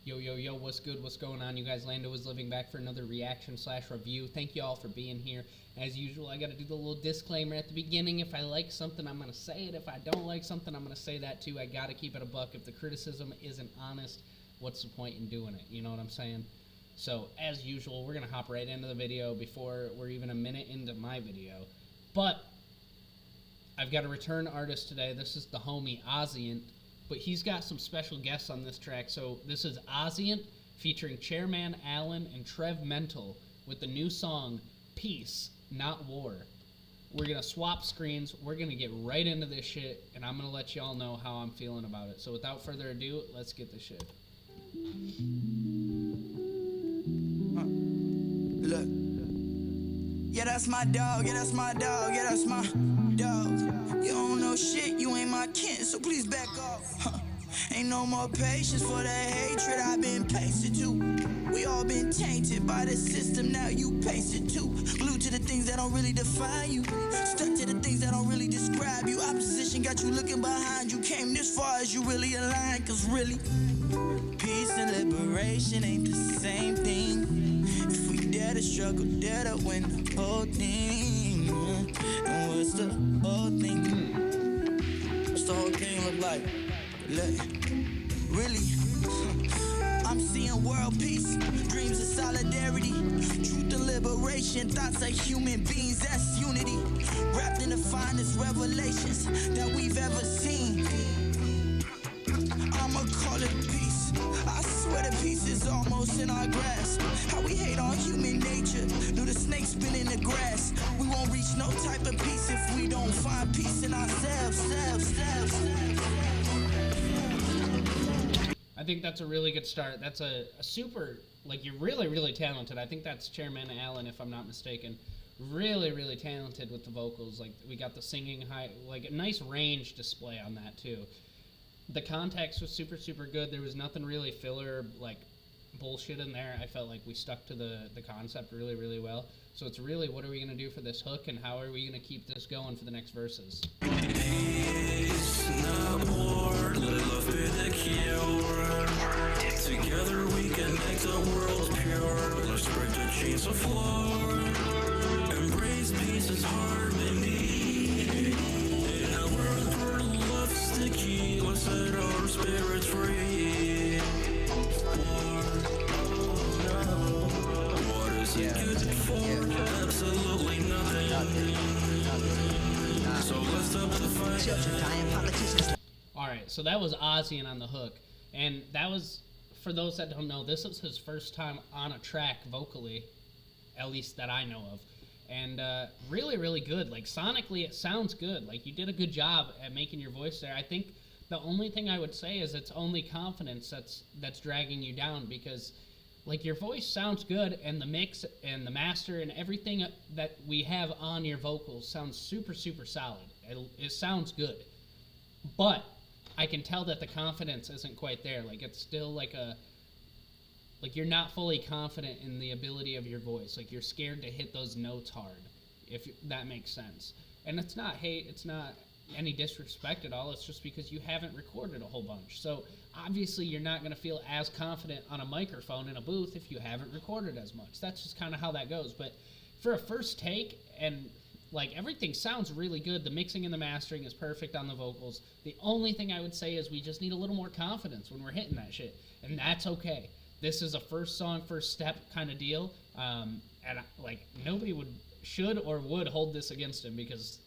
Yo, yo, yo, what's good? What's going on, you guys? Landoisliving back for another reaction/review. Thank you all for being here. As usual, I got to do the little disclaimer at the beginning. If I like something, I'm going to say it. If I don't like something, I'm going to say that too. I got to keep it a buck. If the criticism isn't honest, what's the point in doing it? You know what I'm saying? So, as usual, we're going to hop right into the video before we're even a minute into my video. But I've got a return artist today. This is the homie Ozzient. But he's got some special guests on this track. So this is Ozzient featuring Chairman Allen and Trevmental with the new song Peace, Not War. We're going to swap screens. We're going to get right into this shit, and I'm going to let y'all know how I'm feeling about it. So without further ado, let's get this shit. Look. Yeah, that's my dog. Yeah, that's my dog. Yeah, that's my dog. You don't know shit. You ain't my kin, so please back off. Ain't no more patience for the hatred I've been pasted to. We all been tainted by the system, now you paste it too. Glued to the things that don't really define you. Stuck to the things that don't really describe you. Opposition got you looking behind you. Came this far as you really aligned, cause really, peace and liberation ain't the same thing. If we dare to struggle, dare to win the whole thing. And what's the whole thing? What's the whole thing look like? Look, really, I'm seeing world peace, dreams of solidarity, truth and liberation, thoughts of human beings, that's unity, wrapped in the finest revelations that we've ever seen. I'ma call it peace. I swear the peace is almost in our grasp. How we hate on human nature, knew the snakes been in the grass. We won't reach no type of peace if we don't find peace in ourselves. I think that's a really good start. That's a super, like, you're really, really talented. I think that's Chairman Allen, if I'm not mistaken. Really, really talented with the vocals. Like, we got the singing high, like, a nice range display on that, too. The context was super, super good. There was nothing really filler, like, bullshit in there. I felt like we stuck to the concept really, really well. So it's really, what are we going to do for this hook, and how are we going to keep this going for the next verses? Peace, not war, let love be the cure. Together we can make the world pure. Let's break the chains of war. Embrace peace as harmony. In a world where love's the key, let's set our spirits free. War, what is it good for? Absolutely nothing. So let's stop the fight. Alright, so that was Ozzient on the hook. And that was, for those that don't know, this was his first time on a track vocally, at least that I know of. And really, really good. Like, sonically, it sounds good. Like, you did a good job at making your voice there. I think the only thing I would say is it's only confidence that's dragging you down, because, like, your voice sounds good, and the mix and the master and everything that we have on your vocals sounds super, super solid. It sounds good. But I can tell that the confidence isn't quite there. Like, it's still like you're not fully confident in the ability of your voice. Like, you're scared to hit those notes hard, if that makes sense. And it's not hate, it's not any disrespect at all. It's just because you haven't recorded a whole bunch. So obviously you're not going to feel as confident on a microphone in a booth if you haven't recorded as much. That's just kind of how that goes. But for a first take, and like, everything sounds really good. The mixing and the mastering is perfect on the vocals. The only thing I would say is we just need a little more confidence when we're hitting that shit. And that's okay. This is a first song, first step kind of deal. And like, nobody should or would hold this against him, because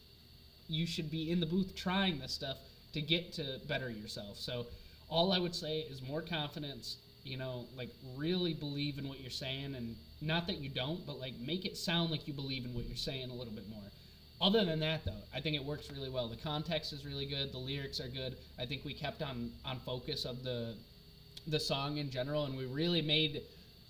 you should be in the booth trying this stuff to get to better yourself. So all I would say is more confidence, you know, like, really believe in what you're saying, and not that you don't, but like, make it sound like you believe in what you're saying a little bit more. Other than that, though, I think it works really well. The context is really good. The lyrics are good. I think we kept on focus of the song in general, and we really made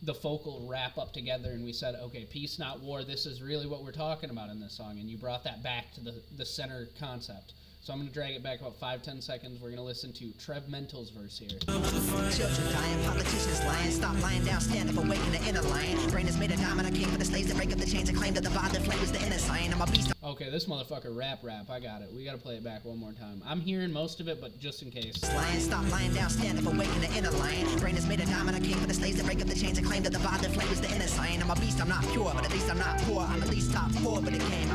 the vocal wrap up together, and we said, okay, peace, not war. This is really what we're talking about in this song, and you brought that back to the center concept. So I'm going to drag it back about 5-10 seconds. We're going to listen to Trevmental's verse here. Children dying, politicians lying. Stop lying down, stand up, awaken the inner lion. Brain is made of diamond, I came for the slaves to break up the chains and claim that the bond flame is the inner sign. I'm a beast. Okay, this motherfucker rap. I got it. We got to play it back one more time. I'm hearing most of it, but just in case. Lying, stop lying down, stand up, awaken the inner lion. Brain is made of diamond, I came for the slaves to break up the chains and claim that the bond flame is the inner sign. I'm a beast, I'm not pure, but at least I'm not poor. I'm at least top 4, but it came.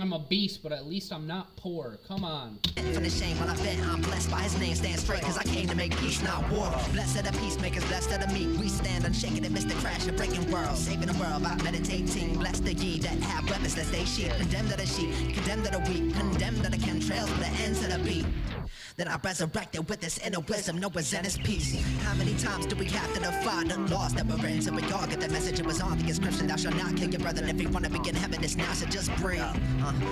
I'm a beast, but at least I'm not poor. Come on. From the shame when I been, I'm blessed by his name. Stand straight, cause I came to make peace, not war. Blessed are the peacemakers, blessed are the meek. We stand unshaken amidst the crash of breaking world. Saving the world by meditating. Blessed are ye that have weapons, lest they sheep. Condemned are the sheep, condemned are the weak. Condemned are the chemtrails, but the ends of the beat. Then I resurrected with this inner wisdom, no Zen is peace. How many times do we have to defy the laws that were written so we all get the message it was on? The inscription, thou shalt not kill your brother. And if you want to begin heaven, it's now, so just breathe.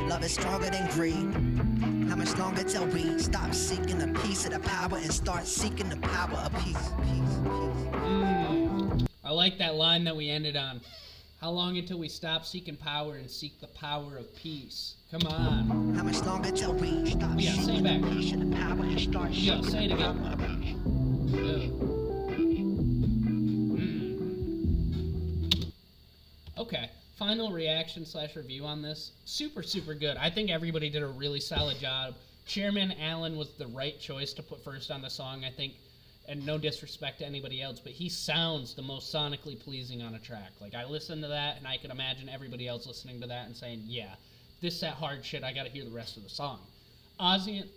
Love is stronger than greed. How much longer till we stop seeking a piece of the power and start seeking the power of peace? I like that line that we ended on. How long until we stop seeking power and seek the power of peace? Come on. How much longer till we stop say it back. peace and the power and start Yeah, say it again. Okay. Final reaction / review on this. Super good. I think everybody did a really solid job. Chairman Allen was the right choice to put first on the song, I think. And no disrespect to anybody else, but he sounds the most sonically pleasing on a track. Like, I listened to that, and I could imagine everybody else listening to that and saying, yeah, this that hard shit, I gotta hear the rest of the song. Ozzient,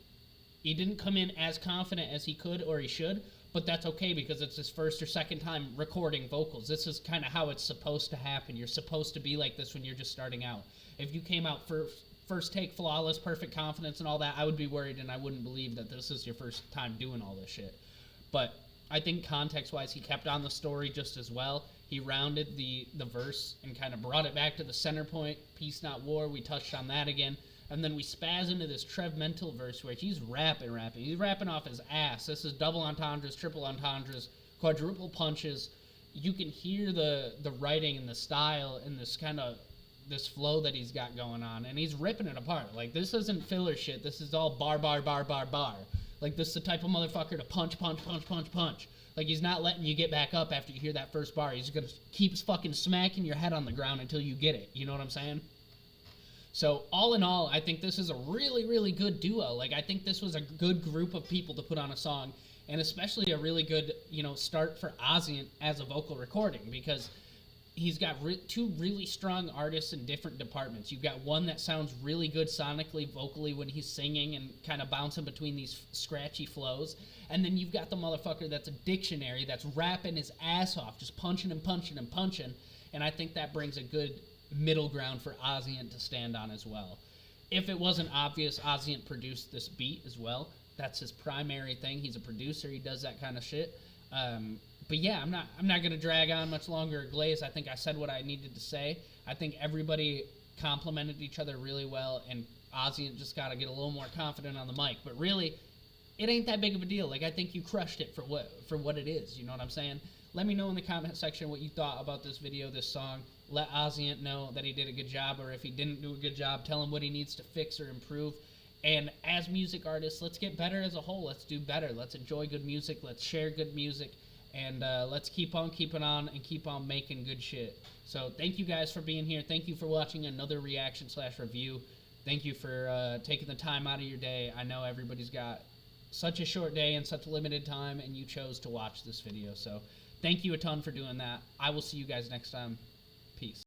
he didn't come in as confident as he could or he should, but that's okay because it's his first or second time recording vocals. This is kind of how it's supposed to happen. You're supposed to be like this when you're just starting out. If you came out first take flawless, perfect confidence and all that, I would be worried and I wouldn't believe that this is your first time doing all this shit. But I think context-wise, he kept on the story just as well. He rounded the verse and kind of brought it back to the center point. Peace, not war. We touched on that again. And then we spaz into this Trevmental verse where he's rapping. He's rapping off his ass. This is double entendres, triple entendres, quadruple punches. You can hear the writing and the style and this kind of this flow that he's got going on. And he's ripping it apart. Like, this isn't filler shit. This is all bar. Like, this is the type of motherfucker to punch. Like, he's not letting you get back up after you hear that first bar. He's gonna keep fucking smacking your head on the ground until you get it. You know what I'm saying? So, all in all, I think this is a really good duo. Like, I think this was a good group of people to put on a song, and especially a really good, start for Ozzient as a vocal recording, because he's got two really strong artists in different departments. You've got one that sounds really good sonically, vocally, when he's singing and kind of bouncing between these scratchy flows. And then you've got the motherfucker that's a dictionary, that's rapping his ass off, just punching. And I think that brings a good middle ground for Ozzient to stand on as well. If it wasn't obvious, Ozzient produced this beat as well. That's his primary thing. He's a producer. He does that kind of shit. But yeah, I'm not gonna drag on much longer or glaze. I think I said what I needed to say. I think everybody complimented each other really well, and Ozzient just gotta get a little more confident on the mic. But really, it ain't that big of a deal. Like, I think you crushed it for what it is. You know what I'm saying? Let me know in the comment section what you thought about this video, this song. Let Ozzient know that he did a good job, or if he didn't do a good job, tell him what he needs to fix or improve. And as music artists, let's get better as a whole. Let's do better. Let's enjoy good music. Let's share good music. And let's keep on keeping on and keep on making good shit. So thank you guys for being here. Thank you for watching another reaction / review. Thank you for taking the time out of your day. I know everybody's got such a short day and such limited time, and you chose to watch this video. So thank you a ton for doing that. I will see you guys next time. Peace.